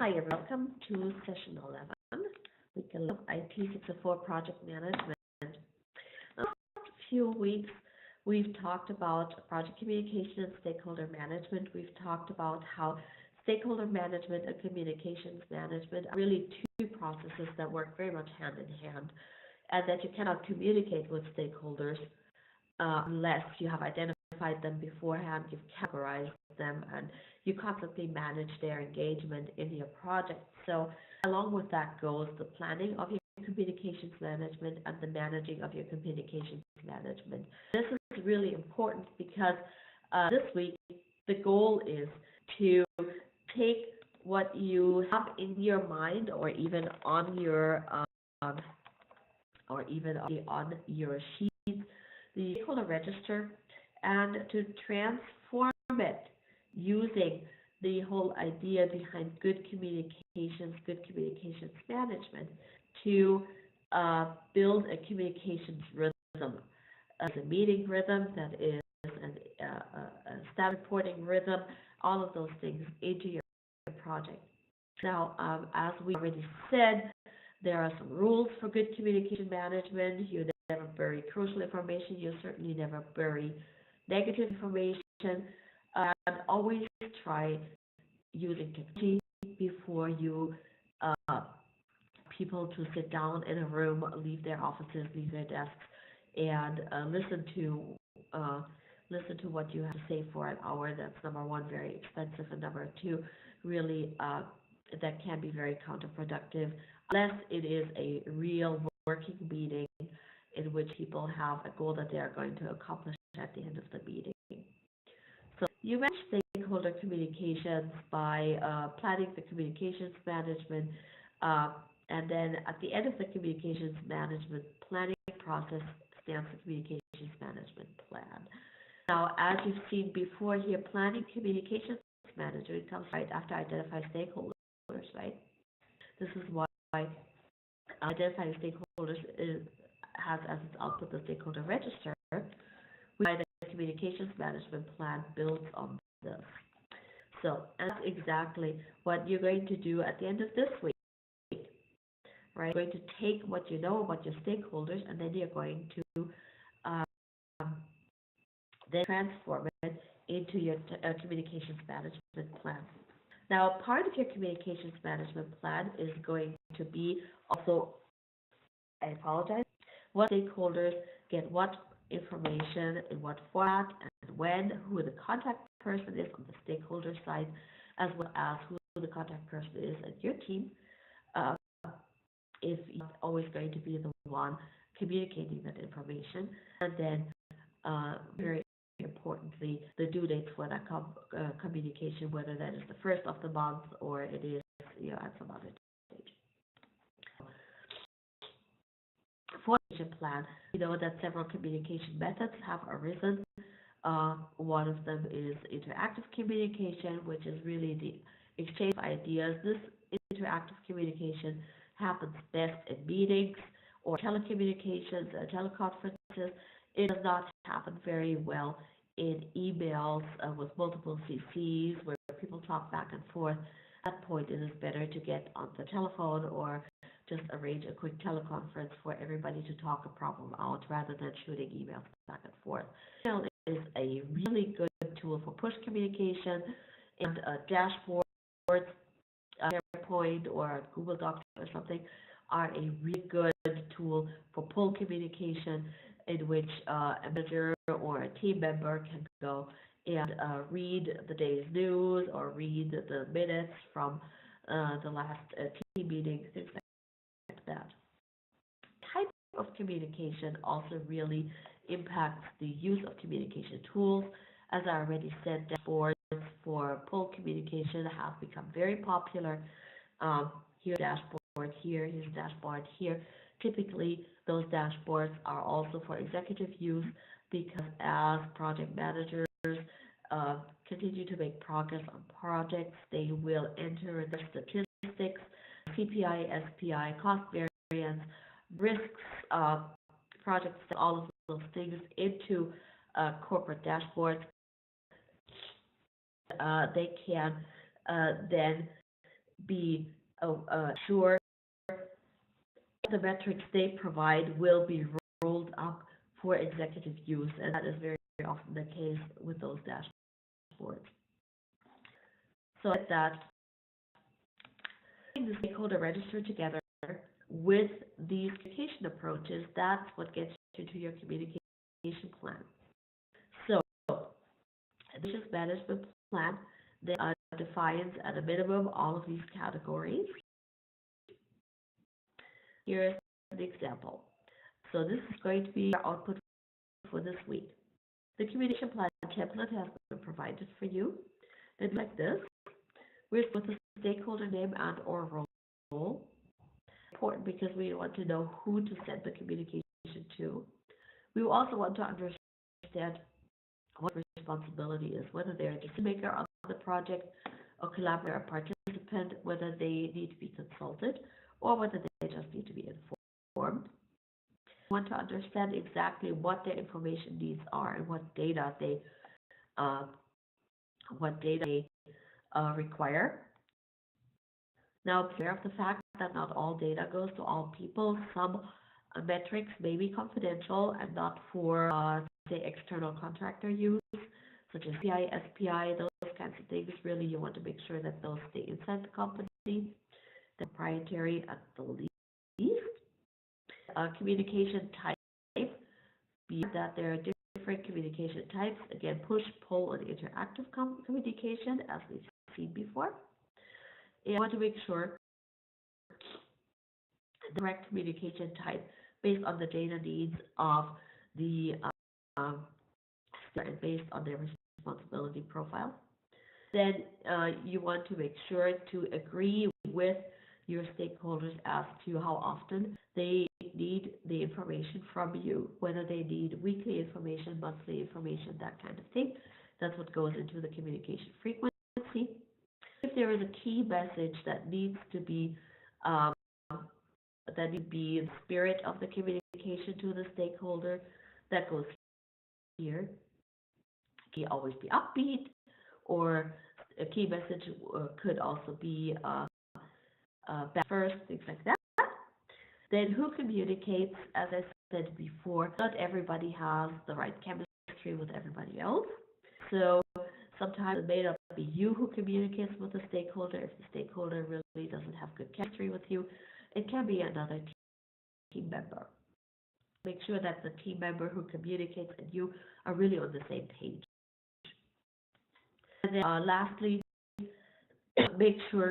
Hi, everyone. Welcome to Session 11. We can look at IT 604 project management. The last few weeks, we've talked about project communication and stakeholder management. We've talked about how stakeholder management and communications management are really two processes that work very much hand in hand, and that you cannot communicate with stakeholders unless you have identified them beforehand, you've categorized them, and you constantly manage their engagement in your project. So along with that goes the planning of your communications management and the managing of your communications management. This is really important because this week the goal is to take what you have in your mind or even on your sheet, the Stakeholder Register, and to transform it using the whole idea behind good communications management to build a communications rhythm, as a meeting rhythm that is a staff reporting rhythm, all of those things into your project. Now, as we already said, there are some rules for good communication management. You never bury crucial information. You certainly never bury negative information. And always try using technology before you people to sit down in a room, leave their offices, leave their desks, and listen to what you have to say for an hour. That's number one, very expensive, and number two, really that can be very counterproductive unless it is a real working meeting in which people have a goal that they are going to accomplish at the end of the meeting. So you manage stakeholder communications by planning the communications management, and then at the end of the communications management planning process stands the communications management plan. Now, as you've seen before here, planning communications management comes right after identify stakeholders, right? This is why identifying stakeholders has as its output the Stakeholder Register, why the communications management plan builds on this. So that's exactly what you're going to do at the end of this week, right? You're going to take what you know about your stakeholders, and then you're going to then transform it into your communications management plan. Now, part of your communications management plan is going to be also, I apologize, what stakeholders get what information, in what format, and when, who the contact person is on the stakeholder side, as well as who the contact person is at your team, if you're always going to be the one communicating that information, and then very importantly, the due date for that communication, whether that is the first of the month or it is at some other stage. For the plan, you know that several communication methods have arisen. One of them is interactive communication, which is really the exchange of ideas. This interactive communication happens best in meetings or telecommunications, teleconferences. It does not happen very well in emails with multiple CCs where people talk back and forth. At that point, it is better to get on the telephone or just arrange a quick teleconference for everybody to talk a problem out rather than shooting emails back and forth. Email is a really good tool for push communication, and dashboards, SharePoint or Google Docs or something are a really good tool for pull communication, in which a manager or a team member can go and read the day's news or read the minutes from the last team meeting, things like that. Type of communication also really impacts the use of communication tools. As I already said, dashboards for pull communication have become very popular. Here's a dashboard here, here's a dashboard here. Typically, those dashboards are also for executive use because as project managers continue to make progress on projects, they will enter the statistics, CPI, SPI, cost variance, risks, projects, all of those things into corporate dashboards. They can then be sure the metrics they provide will be rolled up for executive use, and that is very often the case with those dashboards. So at that, putting the stakeholder register together with these communication approaches, that's what gets you to your communication plan. So the business management plan that defines at a minimum all of these categories. Here's the example. So this is going to be our output for this week. The communication plan template has been provided for you. It's like this, with the stakeholder name and or role. Important because we want to know who to send the communication to. We also want to understand what responsibility is, whether they're a decision maker on the project, a collaborator, a participant, whether they need to be consulted, or whether they just need to be informed. We want to understand exactly what their information needs are and what data they require. Now, be aware of the fact that not all data goes to all people. Some metrics may be confidential and not for, say, external contractor use, such as PI, SPI, those kinds of things. Really, you want to make sure that those stay inside the company. They're proprietary at the least. Communication type, be that there are different communication types. Again, push, pull, and interactive communication, as we've seen before. And you want to make sure the correct communication type based on the data needs of the and based on their responsibility profile. Then you want to make sure to agree with your stakeholders as to how often they need the information from you, whether they need weekly information, monthly information, that kind of thing. That's what goes into the communication frequency. If there is a key message that needs to be the spirit of the communication to the stakeholder, that goes here. It can always be upbeat, or a key message could also be back first, things like that. Then who communicates? As I said before, not everybody has the right chemistry with everybody else. So sometimes it may not be you who communicates with the stakeholder. If the stakeholder really doesn't have good chemistry with you, it can be another team member. Make sure that the team member who communicates and you are really on the same page. And then lastly, make sure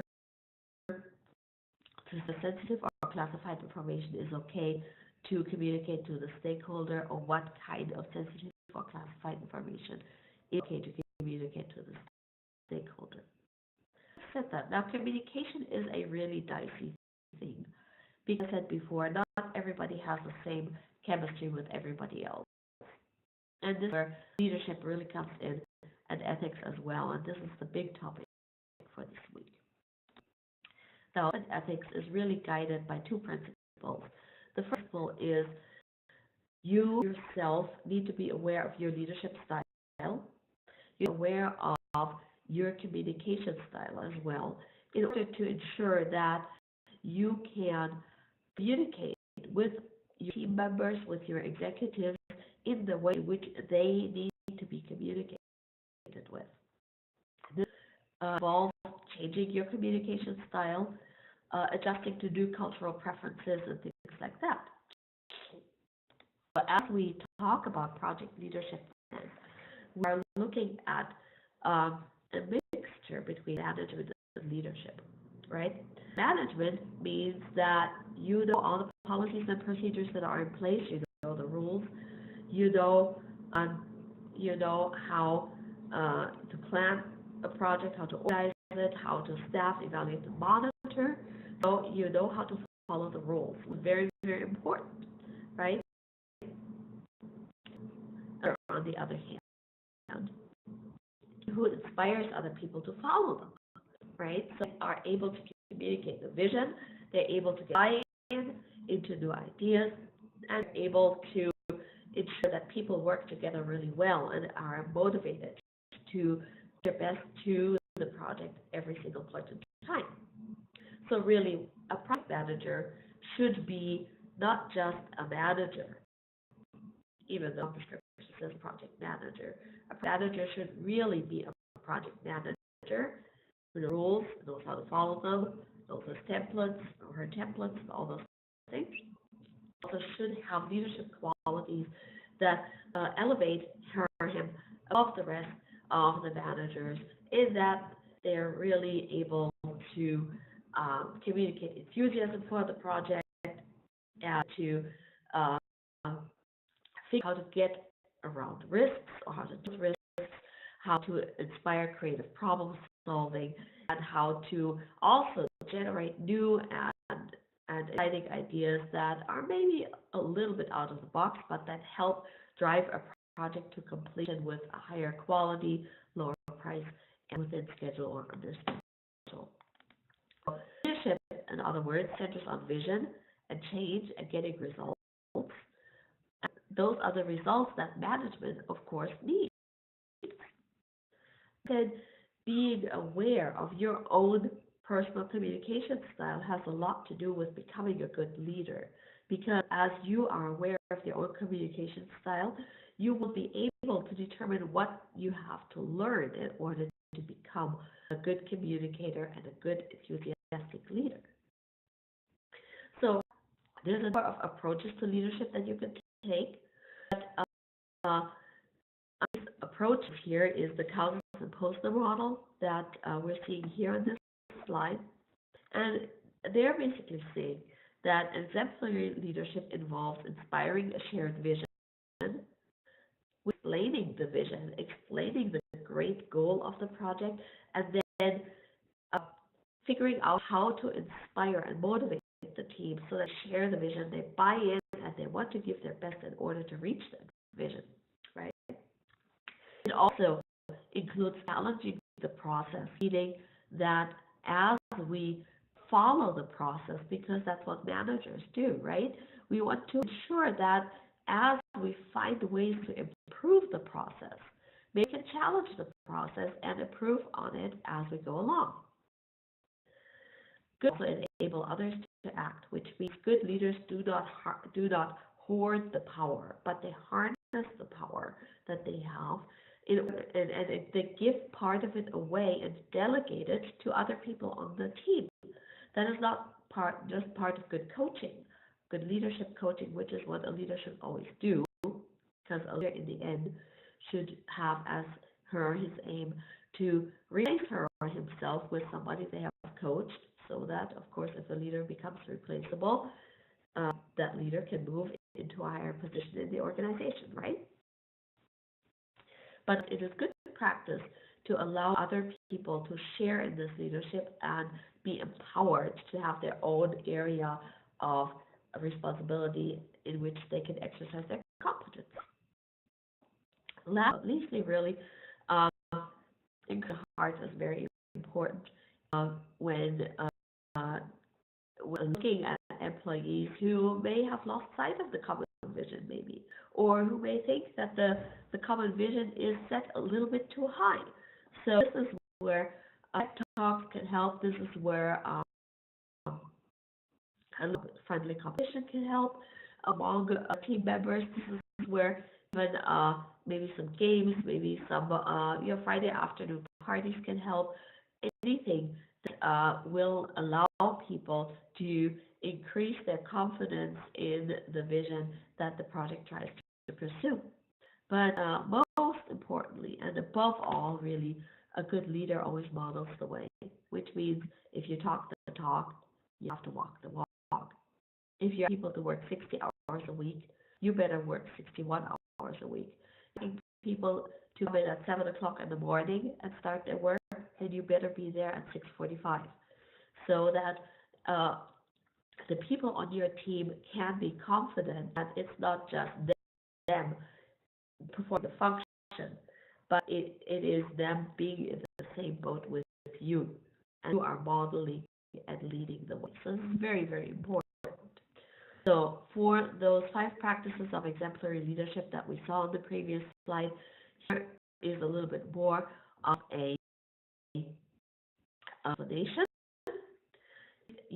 the sensitive or classified information is okay to communicate to the stakeholder, or what kind of sensitive or classified information is okay to communicate to the stakeholder. Said that. Now, communication is a really dicey thing. Because I said before, not everybody has the same chemistry with everybody else. And this is where leadership really comes in, and ethics as well. And this is the big topic for this week. Now, ethics is really guided by two principles. The first principle is you yourself need to be aware of your leadership style. You're aware of your communication style as well, in order to ensure that you can communicate with your team members, with your executives, in the way in which they need to be communicated with. This involves changing your communication style, adjusting to new cultural preferences, and things like that. But as we talk about project leadership plans, we are looking at a mixture between management and leadership, right? Management means that you know all the policies and procedures that are in place, you know the rules, you know how to plan a project, how to organize it, how to staff, evaluate, and monitor. So you know how to follow the rules. Very, very important, right? Or on the other hand, who inspires other people to follow them, right? So they are able to communicate the vision, they're able to get buy-in into new ideas, and able to ensure that people work together really well and are motivated to do their best to the project every single point in time. So really, a project manager should be not just a manager, even though the description says project manager. A manager should really be a project manager with the rules, knows how to follow them, knows his templates or her templates, all those things. Also should have leadership qualities that elevate her or him above the rest of the managers, in that they're really able to communicate enthusiasm for the project and to uh, figure out how to get around risks or how to do risks, how to inspire creative problem solving, and how to also generate new and exciting ideas that are maybe a little bit out of the box, but that help drive a project to completion with a higher quality, lower price, and within schedule or under schedule. Leadership, in other words, centers on vision and change and getting results. And those are the results that management, of course, needs. Then being aware of your own personal communication style has a lot to do with becoming a good leader. Because as you are aware of your own communication style, you will be able to determine what you have to learn in order to become a good communicator and a good enthusiastic leader. So there's a number of approaches to leadership that you can take. But this approach here is the Cousins and Posner model that we're seeing here on this slide. And they're basically saying that exemplary leadership involves inspiring a shared vision, explaining the vision, explaining the great goal of the project, and then figuring out how to inspire and motivate the team so they share the vision, they buy in, and they want to give their best in order to reach that vision, right? It also includes challenging the process, meaning that as we follow the process, because that's what managers do, right? We want to ensure that as we find ways to improve the process, we can challenge the process and improve on it as we go along. Good also enable others to act, which means good leaders do not hoard the power, but they harness the power that they have and they give part of it away and delegate it to other people on the team. That is not just part of good coaching, good leadership coaching, which is what a leader should always do, because a leader in the end should have as her or his aim to replace her or himself with somebody they have coached, so that, of course, if a leader becomes replaceable, that leader can move into a higher position in the organization, right? But it is good practice to allow other people to share in this leadership and be empowered to have their own area of responsibility in which they can exercise their competence. Last but not least, really, heart is very important when looking at employees who may have lost sight of the common vision, maybe, or who may think that the common vision is set a little bit too high. So this is where talks can help. This is where friendly competition can help among team members. This is where even maybe some games, maybe some Friday afternoon parties can help. Anything that will allow people to increase their confidence in the vision that the project tries to pursue. But most importantly, and above all, really, a good leader always models the way, which means if you talk the talk, you have to walk the walk. If you have people to work 60 hours a week, you better work 61 hours a week. If people to come in at 7 o'clock in the morning and start their work, then you better be there at 6:45, so that the people on your team can be confident that it's not just them performing the function, but it is them being in the same boat with you, and you are modeling and leading the way. So this is very, very important. So for those 5 practices of exemplary leadership that we saw in the previous slide, here is a little bit more of a explanation.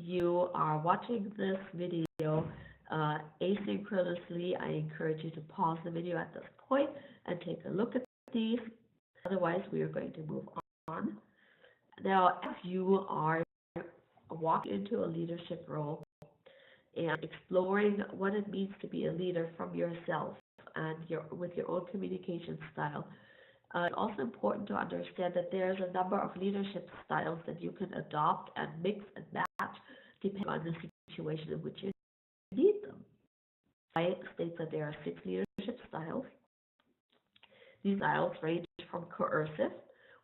you are watching this video asynchronously, I encourage you to pause the video at this point and take a look at these. Otherwise, we are going to move on. Now, if you are walking into a leadership role and exploring what it means to be a leader from yourself and with your own communication style, it's also important to understand that there's a number of leadership styles that you can adopt and mix and match depending on the situation in which you need them. I state that there are 6 leadership styles. These styles range from coercive,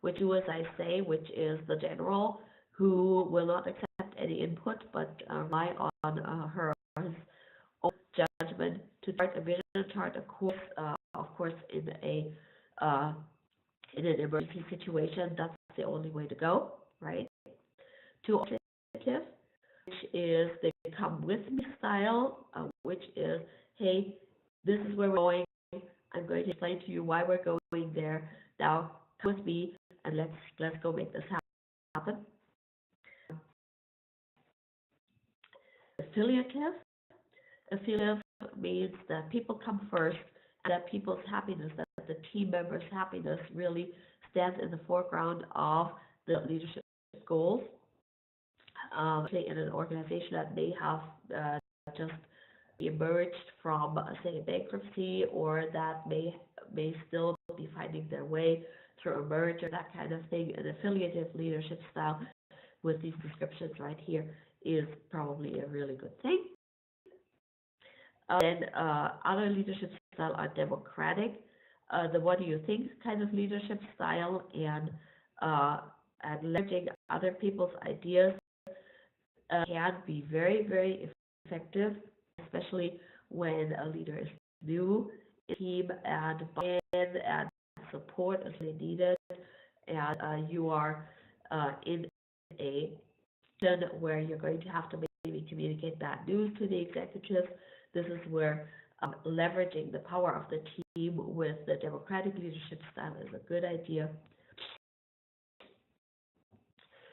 which do as I say, which is the general who will not accept any input but rely on her or his own judgment to chart a vision, chart a course, of course, in an emergency situation. That's the only way to go, right? To alternative, which is the come with me style, which is, hey, this is where we're going. I'm going to explain to you why we're going there. Now, come with me and let's go make this happen. Affiliative means that people come first and that people's happiness, that the team members' happiness really stands in the foreground of the leadership goals. In an organization that may have just emerged from, say, bankruptcy, or that may still be finding their way through a merger, that kind of thing. An affiliative leadership style with these descriptions right here is probably a really good thing. Then other leadership style are democratic, the what do you think kind of leadership style, and leveraging other people's ideas can be very, very effective, especially when a leader is new in a team, and buy-in and support is really needed, and you are in a situation where you're going to have to maybe communicate bad news to the executives. This is where leveraging the power of the team with the democratic leadership style is a good idea.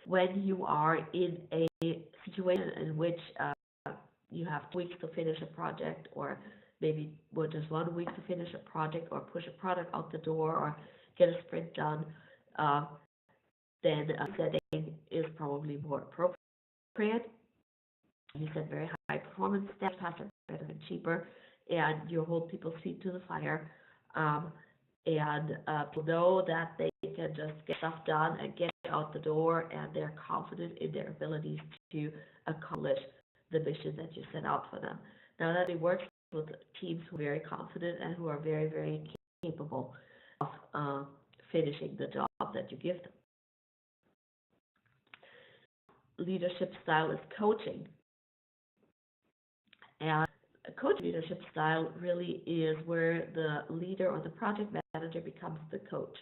When you are in a situation in which you have 2 weeks to finish a project, or maybe just 1 week to finish a project, or push a product out the door, or get a sprint done, then a setting is probably more appropriate. You set very high performance steps, faster, better, and cheaper, and you hold people's feet to the fire, and people know that they can just get stuff done and get out the door, and they're confident in their abilities to accomplish the mission that you set out for them. Now, that it works with teams who are very confident and who are very, very capable of finishing the job that you give them. Leadership style is coaching. And a coach leadership style really is where the leader or the project manager becomes the coach.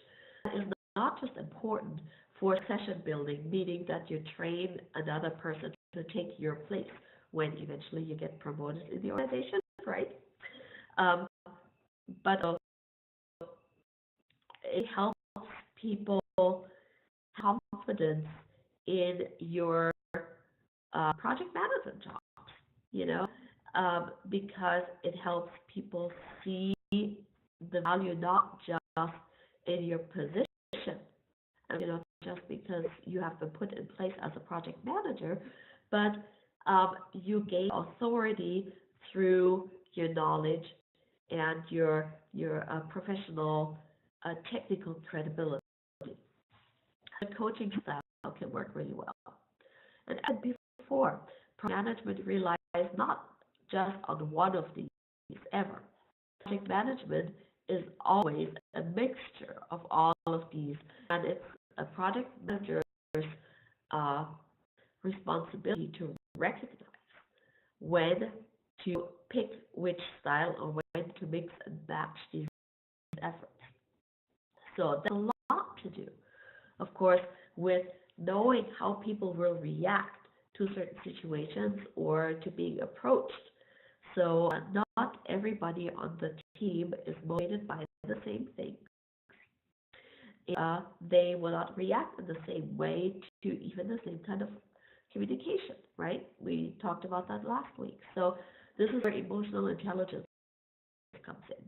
That is not just important for session building, meaning that you train another person to take your place when eventually you get promoted in the organization, right? But it helps people have confidence in your project management jobs, because it helps people see the value not just in your position, just because you have been put in place as a project manager, but you gain authority through your knowledge and your professional technical credibility. The coaching style can work really well. And as before, management relies not just on one of these ever. Project management is always a mixture of all of these, and it's a project manager's responsibility to recognize when to pick which style or when to mix and match these efforts. So there's a lot to do, of course, with knowing how people will react to certain situations or to being approached. So not everybody on the team is motivated by the same thing. They will not react in the same way to even the same kind of communication, right? We talked about that last week. So this is where emotional intelligence comes in.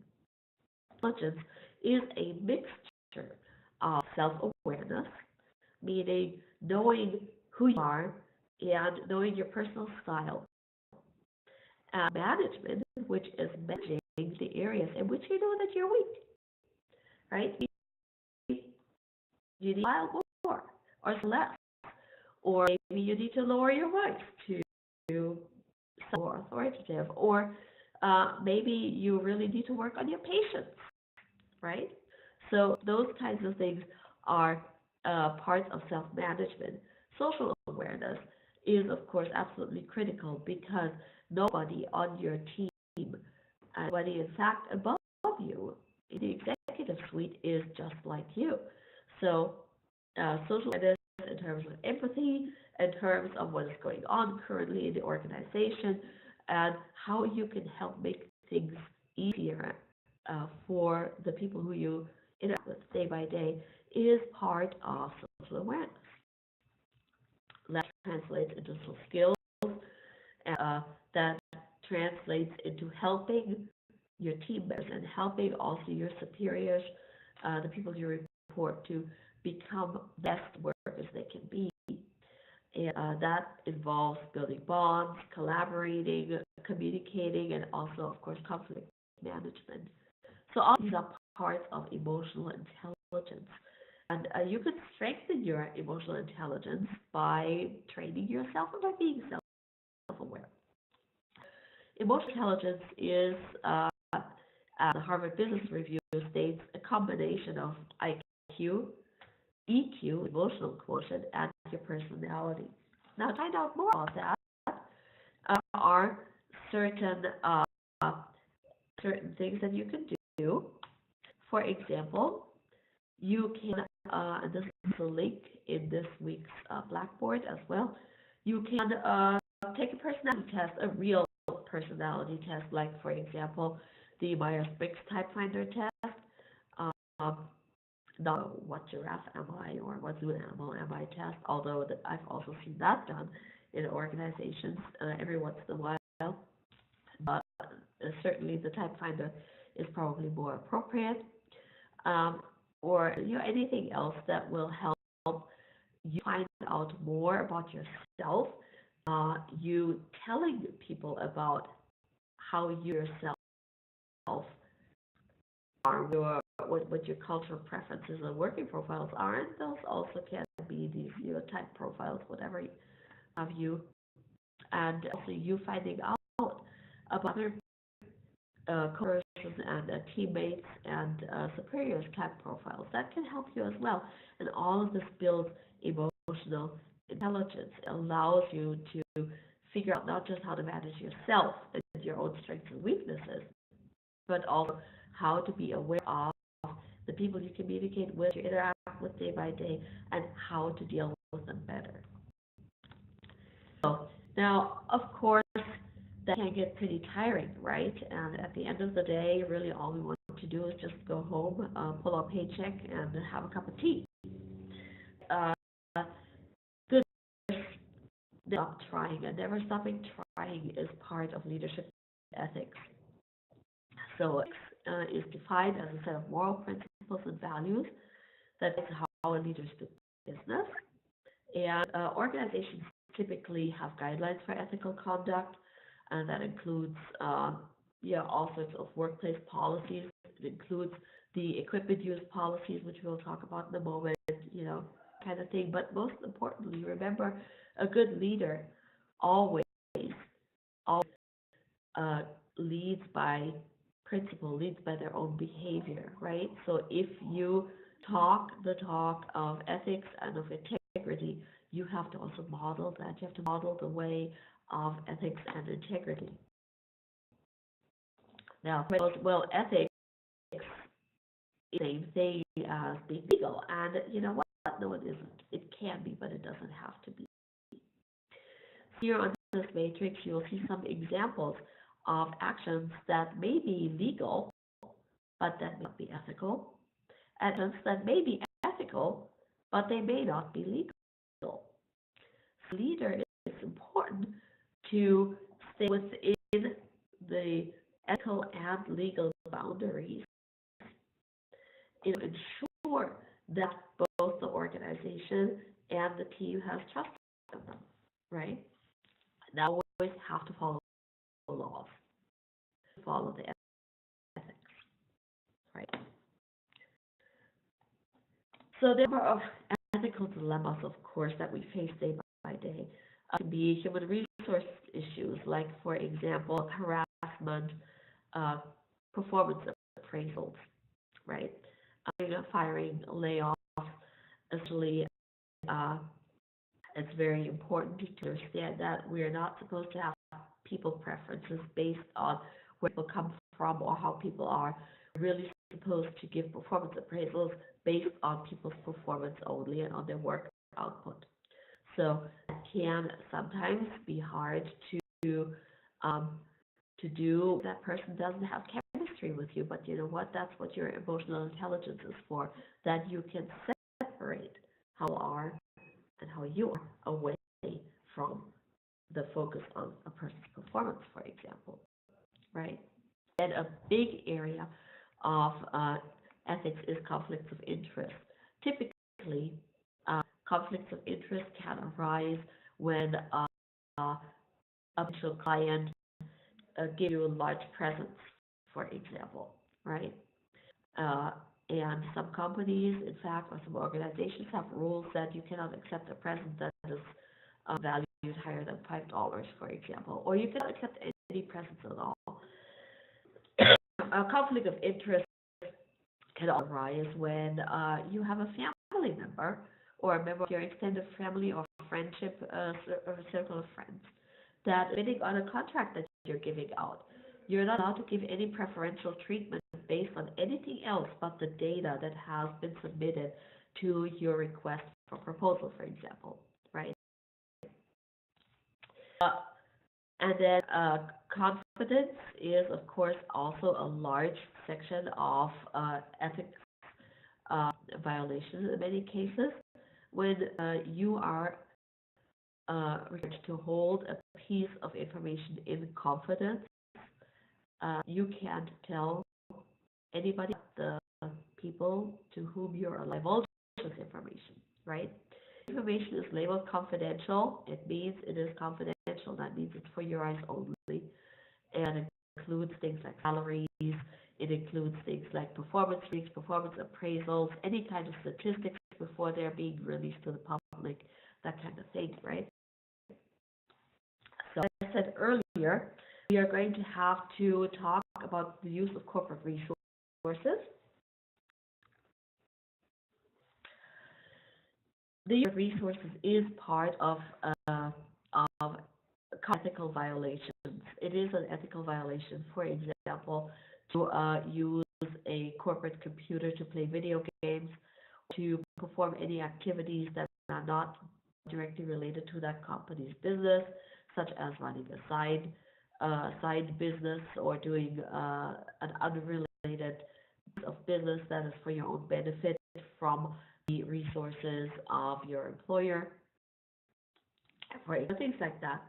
Intelligence is a mixture of self-awareness, meaning knowing who you are and knowing your personal style, and management, which is managing the areas in which you know that you're weak, right? You need to smile more or less, or maybe you need to lower your voice to sound more authoritative, or maybe you really need to work on your patience, right? So those kinds of things are parts of self-management. Social awareness is, of course, absolutely critical because nobody on your team, nobody in fact above you in the executive suite is just like you. So social awareness in terms of empathy, in terms of what is going on currently in the organization, and how you can help make things easier for the people who you interact with day by day is part of social awareness. That translates into social skills, that translates into helping your team members and helping also your superiors, the people you report to, become best workers they can be. And that involves building bonds, collaborating, communicating, and also, of course, conflict management. So all these are parts of emotional intelligence. And you can strengthen your emotional intelligence by training yourself and by being self-aware. Emotional intelligence is, as the Harvard Business Review states, a combination of IQ, EQ, emotional quotient, and your personality. Now, to find out more about that, are certain certain things that you can do. For example, you can, and this is a link in this week's Blackboard as well. You can take a personality test, a real personality test, like for example, the Myers-Briggs Type Finder test. Um, Not what giraffe am I or what zoo animal am I test, although I've also seen that done in organizations every once in a while. But certainly the type finder is probably more appropriate. Or anything else that will help you find out more about yourself. You telling people about how you yourself are, what your cultural preferences and working profiles are, and those also can be these type profiles, whatever have you, and also you finding out about other coworkers and teammates and superiors type profiles. That can help you as well. And all of this builds emotional intelligence. It allows you to figure out not just how to manage yourself and your own strengths and weaknesses, but also how to be aware of the people you communicate with, you interact with day by day, and how to deal with them better. So now, of course, that can get pretty tiring, right? And at the end of the day, really all we want to do is just go home, pull our paycheck, and have a cup of tea. Good. Stop trying, and never stopping trying is part of leadership ethics. So is defined as a set of moral principles and values that is how a leader do business. And organizations typically have guidelines for ethical conduct, and that includes all sorts of workplace policies. It includes the equipment use policies, which we'll talk about in a moment, kind of thing. But most importantly, remember, a good leader always leads by principle, leads by their own behavior, right? So if you talk the talk of ethics and of integrity, you have to also model that. You have to model the way of ethics and integrity. Now, well, ethics is the same thing as being legal, and you know what? No, it isn't. It can be, but it doesn't have to be. Here on this matrix, you'll see some examples of actions that may be legal, but that may not be ethical. Actions that may be ethical, but they may not be legal. The leader important to stay within the ethical and legal boundaries to ensure that both the organization and the team has trust in them, right? Now, we always have to follow the laws, follow the ethics, right? So there are ethical dilemmas, of course, that we face day by day. Can be human resource issues, like, for example, harassment, uh, performance appraisals, right? Firing, layoffs, essentially, uh, it's very important to understand that we are not supposed to have people preferences based on where people come from or how people are. We're really supposed to give performance appraisals based on people's performance only and on their work output. So it can sometimes be hard um, to do. That person doesn't have chemistry with you, but you know what? That's what your emotional intelligence is for. That you can separate how you are and how you are away from the focus on a person's performance, for example, right? And a big area of ethics is conflicts of interest. Typically, conflicts of interest can arise when a potential client gives you a large presence, for example, right? Uh, and some companies, in fact, or some organizations have rules that you cannot accept a present that is valued higher than $5, for example, or you cannot accept any presents at all. A conflict of interest can arise when you have a family member or a member of your extended family or friendship or circle of friends that is bidding on a contract that you're giving out. You're not allowed to give any preferential treatment based on anything else but the data that has been submitted to your request for proposal, for example, right? Uh, and then confidence is, of course, also a large section of ethics violations in many cases. When you are required to hold a piece of information in confidence, you can't tell anybody but the people to whom you are divulging this information, right? Information is labeled confidential. It means it is confidential. That means it's for your eyes only. And it includes things like salaries. It includes things like performance ratings, performance appraisals, any kind of statistics before they're being released to the public, that kind of thing, right? So, as I said earlier, we are going to have to talk about the use of corporate resources. The use of resources is part of ethical violations. It is an ethical violation, for example, to use a corporate computer to play video games, to perform any activities that are not directly related to that company's business, such as running a side business or doing an unrelated piece of business that is for your own benefit from the resources of your employer, for things like that.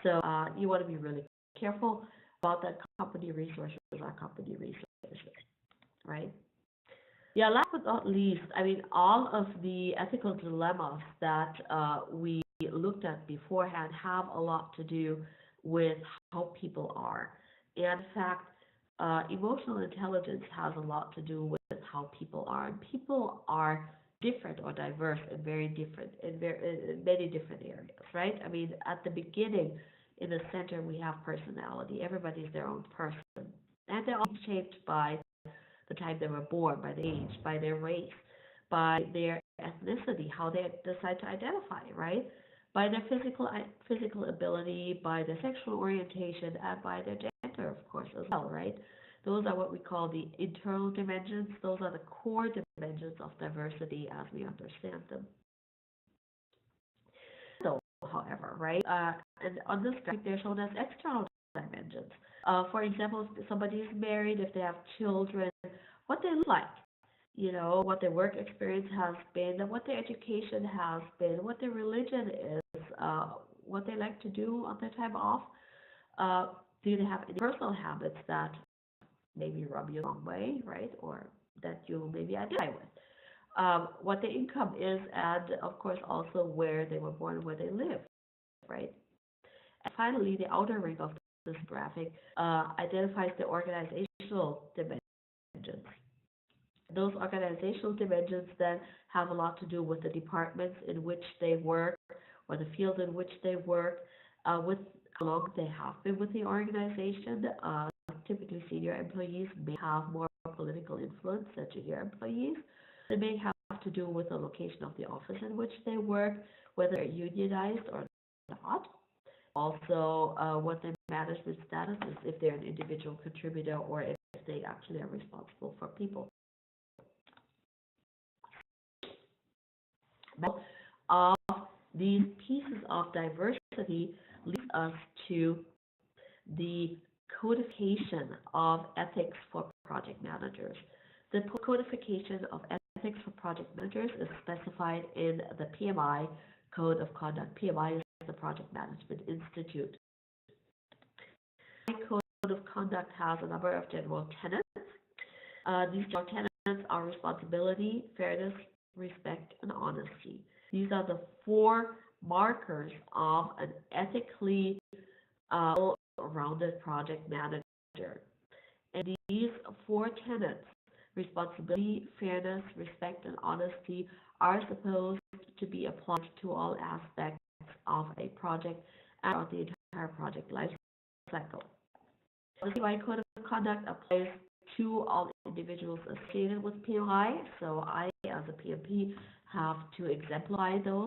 So you want to be really careful about that. Company resources are company resources, right? Yeah, last but not least, I mean, all of the ethical dilemmas that we looked at beforehand have a lot to do with how people are. And in fact, emotional intelligence has a lot to do with how people are. And people are different or diverse and very different in many different areas, right? I mean, at the beginning, in the center, we have personality. Everybody's their own person. And they're all shaped by the time they were born, by their age, by their race, by their ethnicity, how they decide to identify, right? By their physical ability, by their sexual orientation, and by their gender, of course, as well, right? Those are what we call the internal dimensions. Those are the core dimensions of diversity as we understand them. So, however, right? And on this graphic, they're shown as external dimensions. For example, if somebody is married, if they have children, what they look like, you know, what their work experience has been, what their education has been, what their religion is, what they like to do on their time off. Do they have any personal habits that maybe rub you the wrong way, right? Or that you maybe identify with? What their income is, and of course also where they were born, where they live, right? And finally, the outer ring of this graphic identifies the organizational dimensions. Those organizational dimensions then have a lot to do with the departments in which they work or the field in which they work, with how long they have been with the organization. Typically, senior employees may have more political influence than junior employees. They may have to do with the location of the office in which they work, whether they're unionized or not. Also, what their management status is, if they're an individual contributor or if they actually are responsible for people. Of these pieces of diversity leads us to the codification of ethics for project managers. The codification of ethics for project managers is specified in the PMI Code of Conduct. PMI is the Project Management Institute. The Code of Conduct has a number of general tenets. These general tenets are responsibility, fairness, respect, and honesty. These are the four markers of an ethically well-rounded project manager. And these four tenets, responsibility, fairness, respect, and honesty, are supposed to be applied to all aspects of a project and throughout the entire project life cycle. The PMI Code of Conduct applies to all individuals associated with PMI, so I, as a PMP, have to exemplify those.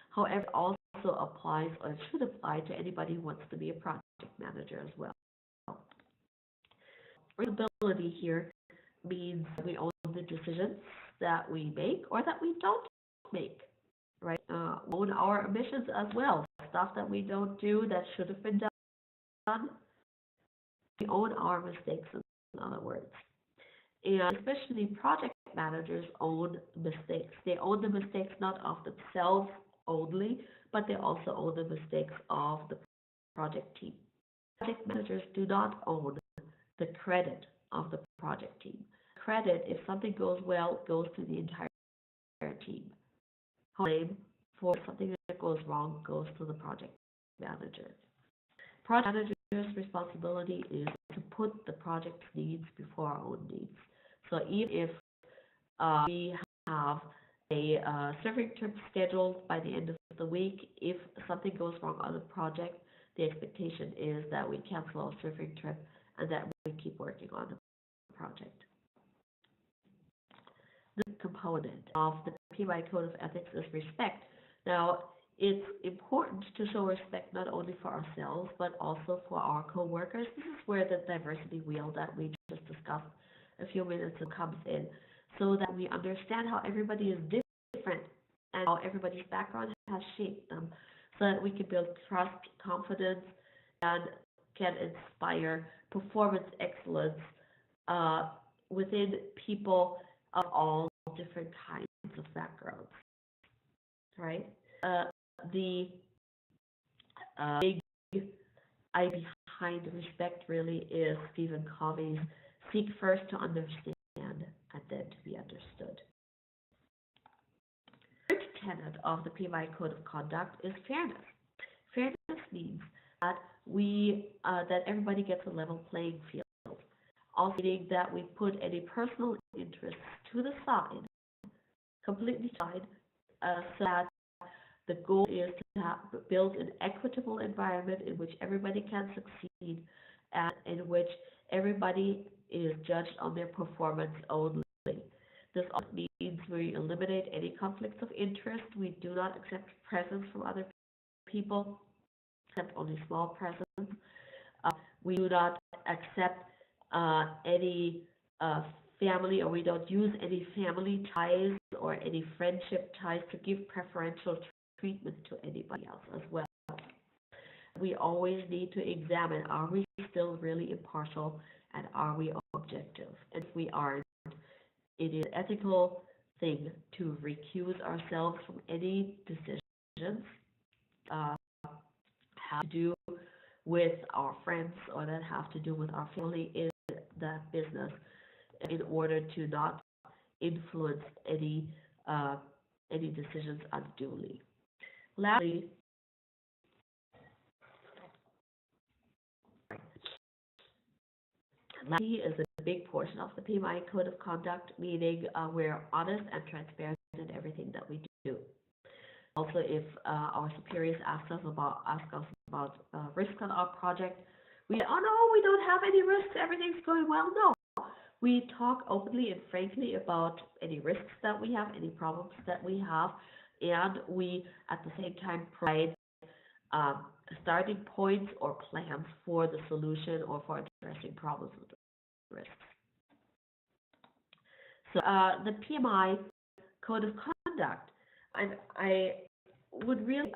However, it also applies, or it should apply, to anybody who wants to be a project manager as well. Responsibility here means we own the decisions that we make or that we don't make, right? Own our omissions as well, stuff that we don't do that should have been done. We own our mistakes, in other words. And especially project managers own mistakes. They own the mistakes not of themselves only, but they also own the mistakes of the project team. Project managers do not own the credit of the project team. Credit, if something goes well, goes to the entire team. Blame for something that goes wrong goes to the project manager. Project manager's responsibility is to put the project's needs before our own needs. So even if we have a surfing trip scheduled by the end of the week, if something goes wrong on the project, the expectation is that we cancel our surfing trip and that we keep working on the project. The component of the PMI Code of Ethics is respect. Now, it's important to show respect not only for ourselves, but also for our co-workers. This is where the diversity wheel that we just discussed a few minutes ago comes in, so that we understand how everybody is different and how everybody's background has shaped them, so that we can build trust, confidence, and can inspire performance excellence within people of all different kinds of backgrounds, right? The big idea behind respect really is Stephen Covey's seek first to understand and then to be understood. The third tenet of the PMI Code of Conduct is fairness. Fairness means that that everybody gets a level playing field. Also meaning that we put any personal interests to the side, completely aside, so that the goal is to build an equitable environment in which everybody can succeed and in which everybody is judged on their performance only. This also means we eliminate any conflicts of interest. We do not accept presents from other people, except only small presents. We do not accept any family, or we don't use any family ties or any friendship ties to give preferential treatment to anybody else as well. We always need to examine, are we still really impartial and are we objective? And if we aren't, it is an ethical thing to recuse ourselves from any decisions have to do with our friends or that have to do with our family in that business in order to not influence any decisions unduly. Lastly, is a big portion of the PMI Code of Conduct, meaning we're honest and transparent in everything that we do. Also, if our superiors ask us about risks on our project, we say, oh no, we don't have any risks, everything's going well. No, we talk openly and frankly about any risks that we have, any problems that we have, and we at the same time provide starting points or plans for the solution or for addressing problems with risks. So the PMI Code of Conduct, and I would really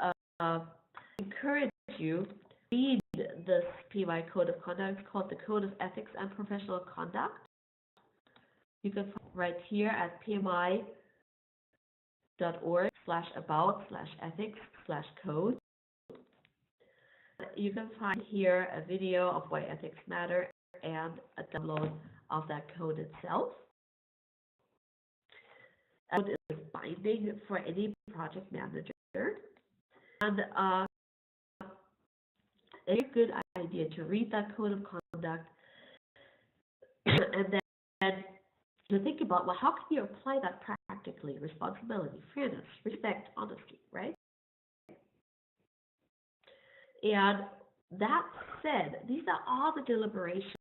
encourage you to read this PMI Code of Conduct. It's called the Code of Ethics and Professional Conduct. You can find it right here at pmi.org/about/ethics/code. You can find here a video of why ethics matter and a download of that code itself. Code is binding for any project manager, and it's a good idea to read that code of conduct and then to think about, well, how can you apply that practically? Responsibility, fairness, respect, honesty, right? And that said, these are all the deliberations,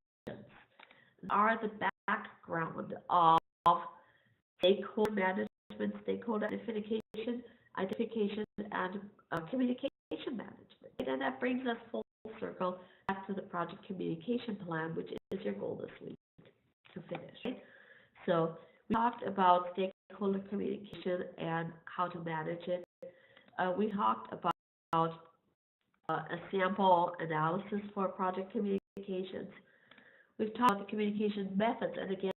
are the background of stakeholder management, stakeholder identification, and communication management. And that brings us full circle back to the project communication plan, which is your goal this week to finish. Right? So we talked about stakeholder communication and how to manage it. We talked about a sample analysis for project communications. We've talked about the communication methods, and again,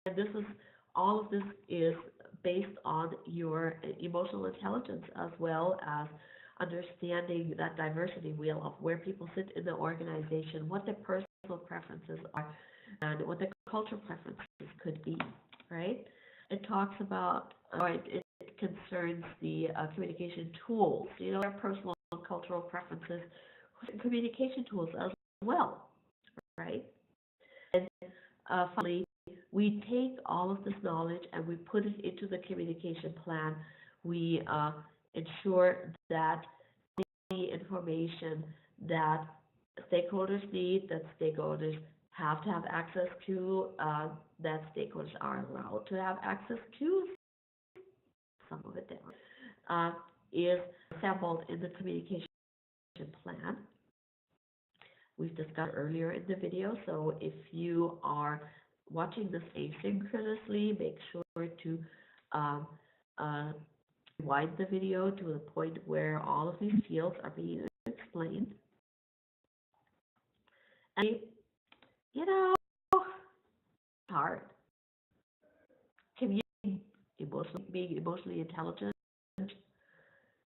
all of this is based on your emotional intelligence as well as understanding that diversity wheel of where people sit in the organization, what their personal preferences are, and what their cultural preferences could be, right? It talks about, it concerns the communication tools, their personal and cultural preferences, communication tools as well, right? And finally, we take all of this knowledge and we put it into the communication plan. We ensure that the information that stakeholders need, that stakeholders have to have access to, that stakeholders are allowed to have access to, some of it down, is assembled in the communication plan. We've discussed earlier in the video, so if you are watching this asynchronously, make sure to rewind the video to the point where all of these fields are being explained. And, hard. Being emotionally intelligent,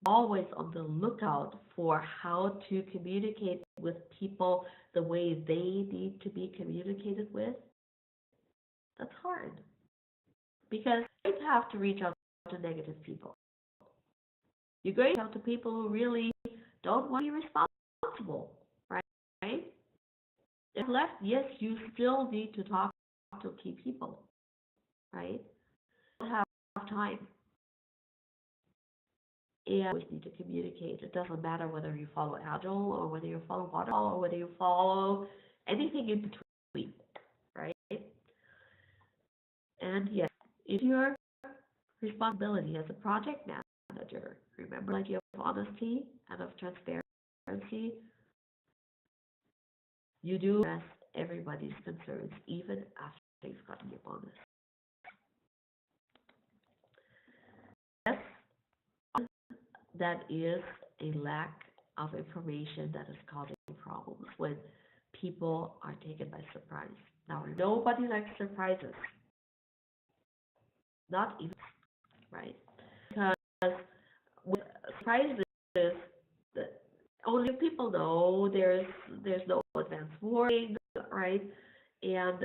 always on the lookout for how to communicate with people the way they need to be communicated with. That's hard because you have to reach out to negative people. You're going to reach out to people who really don't want to be responsible, right? If left, yes, you still need to talk to key people, right? You don't have time. And you always need to communicate. It doesn't matter whether you follow Agile or whether you follow Waterfall or whether you follow anything in between, right? And yes, if your responsibility as a project manager, remember the idea of honesty and of transparency, you do address everybody's concerns, even after they've gotten your bonus. Yes, that is a lack of information that is causing problems when people are taken by surprise. Now, nobody likes surprises. Not even, right? Because with surprises, only people know. There's no advance warning, right? And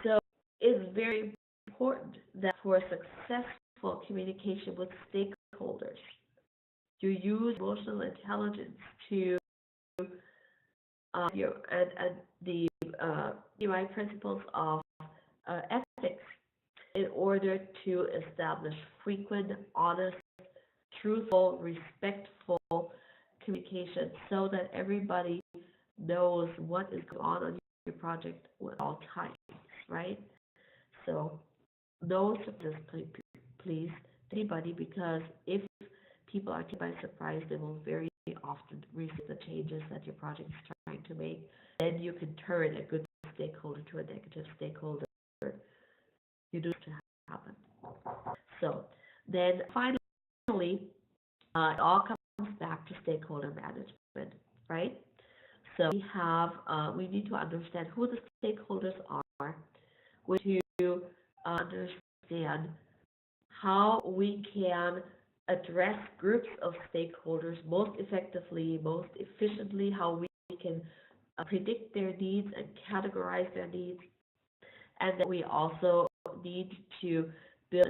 so it's very important that for successful communication with stakeholders, you use emotional intelligence to and the UI principles of ethics in order to establish frequent, honest, truthful, respectful communication so that everybody knows what is going on your project at all times, right? So no surprises, please, to anybody, because if people are taken by surprise, they will very often resist the changes that your project is trying to make. Then you can turn a good stakeholder to a negative stakeholder. You do to happen. So then finally, it all comes back to stakeholder management, right? So we need to understand who the stakeholders are. We need to understand how we can address groups of stakeholders most effectively, most efficiently, how we can predict their needs and categorize their needs. And then we also need to build,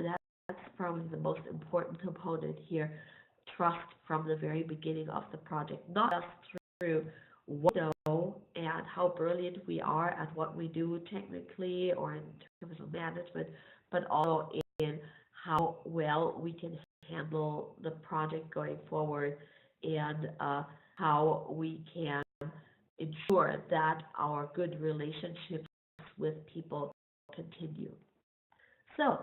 that's probably the most important component here, trust from the very beginning of the project, not just through what we know and how brilliant we are at what we do technically or in terms of management, but also in how well we can handle the project going forward and how we can ensure that our good relationships with people continue. So,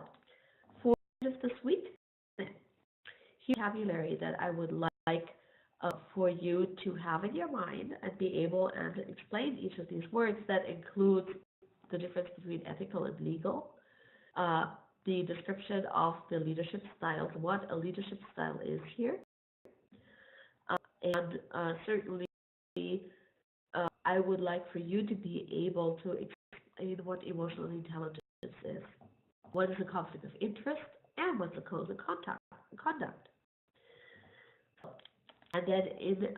for this week, here's vocabulary that I would like for you to have in your mind and be able and explain each of these words. That includes the difference between ethical and legal, the description of the leadership styles, what a leadership style is here, and certainly I would like for you to be able to explain what emotional intelligence is, what is a conflict of interest, and what's a code of conduct. And then in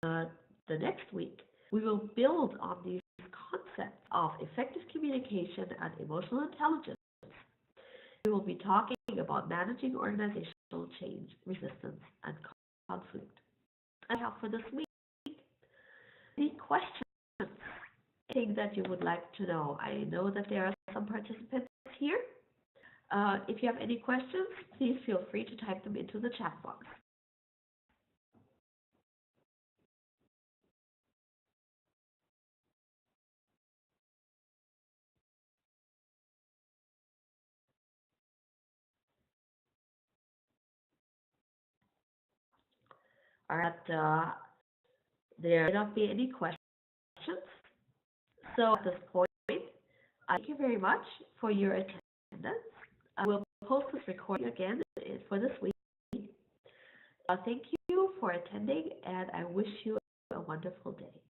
the next week, we will build on these concepts of effective communication and emotional intelligence. We will be talking about managing organizational change, resistance, and conflict. I have for this week any questions, anything that you would like to know. I know that there are some participants here. If you have any questions, please feel free to type them into the chat box. All right, there may not be any questions. So at this point, thank you very much for your attendance. I will post this recording again for this week. Thank you for attending, and I wish you a wonderful day.